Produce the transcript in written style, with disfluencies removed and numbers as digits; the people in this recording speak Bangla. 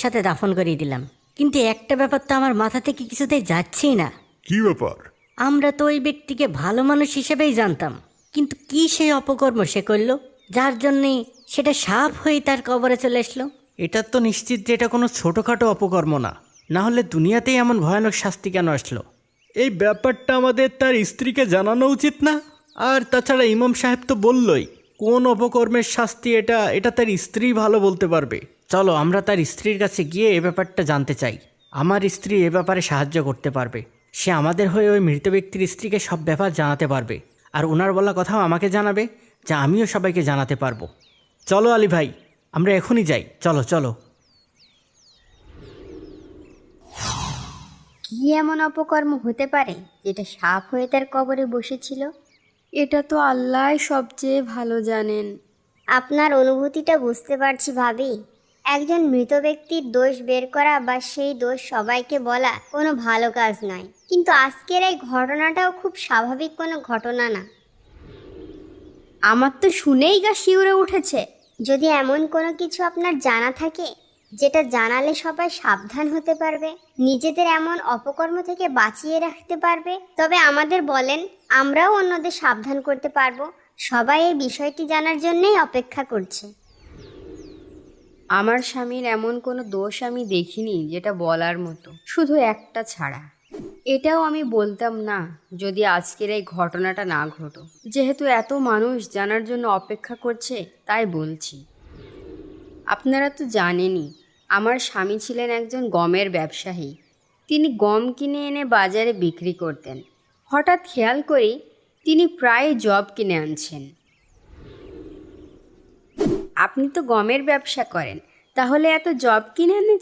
একসাথে দাফন করিয়ে দিলাম, কিন্তু একটা ব্যাপার তো আমার মাথা থেকে কিছুতেই যাচ্ছেই না। কি ব্যাপার? আমরা তো ওই ব্যক্তিকে ভালো মানুষ হিসেবেই জানতাম, কিন্তু কি সেই অপকর্ম সে করলো যার জন্যে সেটা সাপ হয়ে তার কবরে চলে আসলো? এটা তো নিশ্চিত যে এটা কোনো ছোটোখাটো অপকর্ম না, না হলে দুনিয়াতেই এমন ভয়ানক শাস্তি কেন আসলো? এই ব্যাপারটা আমাদের তার স্ত্রীকে জানানো উচিত না? আর তাছাড়া ইমাম সাহেব তো বললই কোন অপকর্মের শাস্তি এটা এটা তার স্ত্রী ভালো বলতে পারবে। চলো আমরা তার স্ত্রীর কাছে গিয়ে এ ব্যাপারটা জানতে চাই। আমার স্ত্রী এ ব্যাপারে সাহায্য করতে পারবে। সে আমাদের হয়ে ওই মৃত ব্যক্তির স্ত্রীকে সব ব্যাপার জানাতে পারবে, আর ওনার বলা কথাও আমাকে জানাবে, যা আমিও সবাইকে জানাতে পারবো। চলো আলী ভাই, আমরা এখনই যাই, চলো চলো। কি এমন অপকর্ম হতে পারে যেটা সাপ হয়ে তার কবরে বসেছিল? এটা তো আল্লাহই সবচেয়ে ভালো জানেন। আপনার অনুভূতিটা বুঝতে পারছি ভাবি। একজন মৃত ব্যক্তির দোষ বের করা বা সেই দোষ সবাইকে বলা কোনো ভালো কাজ নয়, কিন্তু আজকের এই ঘটনাটাও খুব স্বাভাবিক কোনো ঘটনা না। আমার তো শুনেই গা শিউরে উঠেছে। যদি এমন কোনো কিছু আপনার জানা থাকে যেটা জানালে সবাই সাবধান হতে পারবে, নিজেদের এমন অপকর্ম থেকে বাঁচিয়ে রাখতে পারবে, তবে আমাদের বলেন, আমরাও অন্যদের সাবধান করতে পারবো। সবাই এই বিষয়টি জানার জন্যই অপেক্ষা করছে। আমার স্বামীর এমন কোনো দোষ আমি দেখিনি যেটা বলার মতো, শুধু একটা ছাড়া। এটাও আমি বলতাম না যদি আজকের এই ঘটনাটা না ঘটো। যেহেতু এত মানুষ জানার জন্য অপেক্ষা করছে তাই বলছি। আপনারা তো জানেনই, আমার স্বামী ছিলেন একজন গমের ব্যবসায়ী। তিনি গম কিনে এনে বাজারে বিক্রি করতেন। হঠাৎ খেয়াল করি তিনি প্রায় জব কিনে আনছেন। আপনি তো গমের ব্যবসা করেন, তাহলে এত জব কিনে এনেছেন